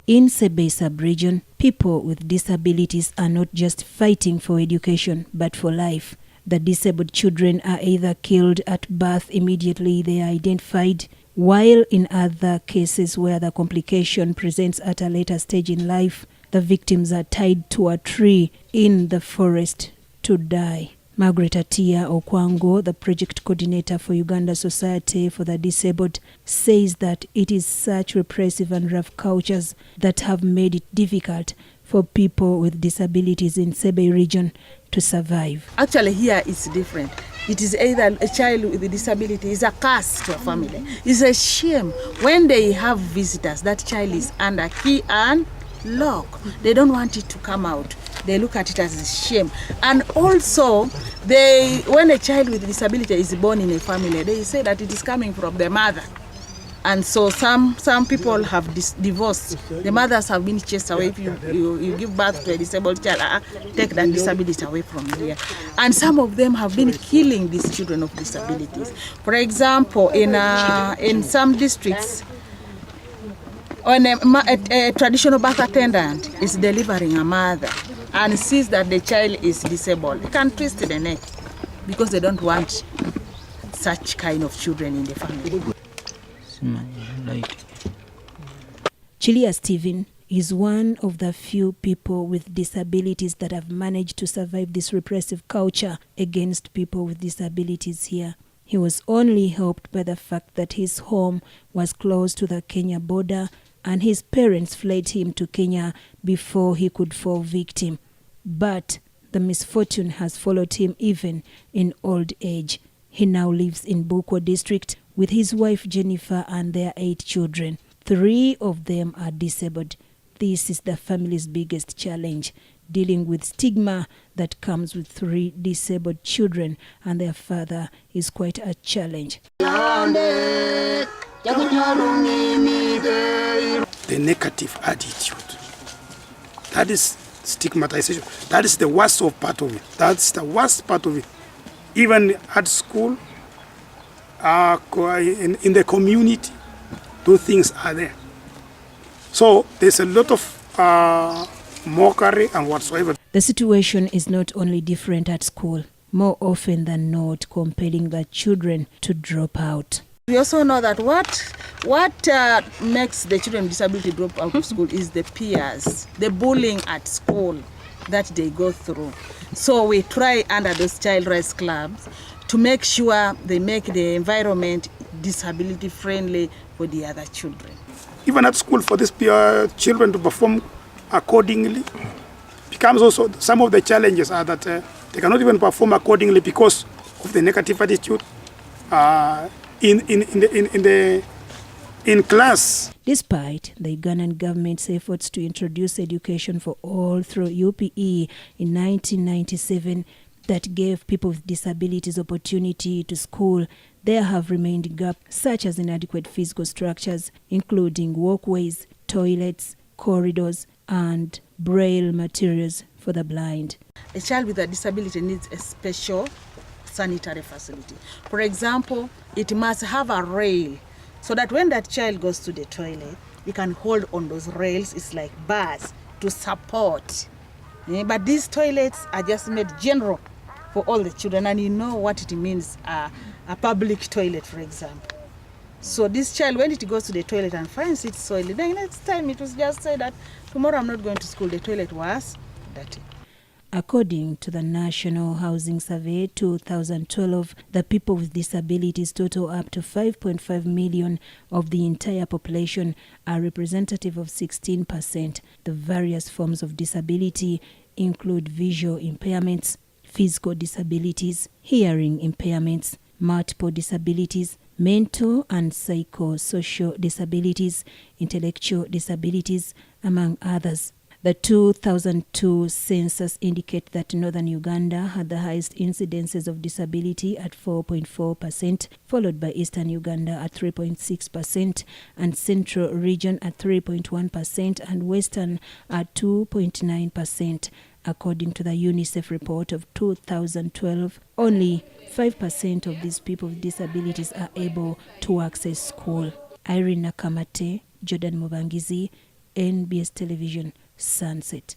In Sebei sub-region, people with disabilities are not just fighting for education, but for life. The disabled children are either killed at birth immediately they are identified, while in other cases where the complication presents at a later stage in life, the victims are tied to a tree in the forest to die. Margaret Atia Okwango, the project coordinator for Uganda Society for the Disabled, says that it is such repressive and rough cultures that have made it difficult for people with disabilities in Sebei region to survive. Actually, here it's different. It is either a child with a disability is a curse to a family. It's a shame when they have visitors. That child is under key and lock. They don't want it to come out. They look at it as a shame. And also, when a child with disability is born in a family, they say that it is coming from the mother. And so some people have divorced. The mothers have been chased away. If you give birth to a disabled child, take that disability away from here. And some of them have been killing these children of disabilities. For example, in some districts, when a traditional birth attendant is delivering a mother and sees that the child is disabled, they can twist the neck because they don't want such kind of children in the family. Chilia Stephen is one of the few people with disabilities that have managed to survive this repressive culture against people with disabilities here. He was only helped by the fact that his home was close to the Kenya border and his parents fled him to Kenya before he could fall victim. But the misfortune has followed him even in old age. He now lives in Bukwa district with his wife Jennifer and their 8 children. 3 of them are disabled. This is the family's biggest challenge, dealing with stigma that comes with 3 disabled children, and their father is quite a challenge. The negative attitude, that is stigmatization. That is the worst part of it. That's the worst part of it. Even at school, in the community, those things are there. So there's a lot of mockery and whatsoever. The situation is not only different at school, more often than not compelling the children to drop out. We also know that what makes the children with disability drop out of school is the peers, the bullying at school that they go through. So we try under those child rights clubs to make sure they make the environment disability friendly for the other children. Even at school, for these children to perform accordingly becomes also some of the challenges are that they cannot even perform accordingly because of the negative attitude in class. Despite the Ugandan government's efforts to introduce education for all through UPE in 1997 that gave people with disabilities opportunity to school, there have remained gaps such as inadequate physical structures, including walkways, toilets, corridors, and braille materials for the blind. A child with a disability needs a special sanitary facility. For example, it must have a rail so that when that child goes to the toilet, he can hold on those rails. It's like bars to support. But these toilets are just made general for all the children, and you know what it means, a public toilet, for example. So this child, when it goes to the toilet and finds it soiled, the next time it was just say that tomorrow I'm not going to school, the toilet was dirty. According to the National Housing Survey 2012, the people with disabilities total up to 5.5 million of the entire population, are representative of 16%. The various forms of disability include visual impairments, physical disabilities, hearing impairments, multiple disabilities, mental and psychosocial disabilities, intellectual disabilities, among others. The 2002 census indicate that northern Uganda had the highest incidences of disability at 4.4%, followed by eastern Uganda at 3.6%, and central region at 3.1%, and western at 2.9%. According to the UNICEF report of 2012, only 5% of these people with disabilities are able to access school. Irene Nakamate, Jordan Mubangizi, NBS Television, Sunset.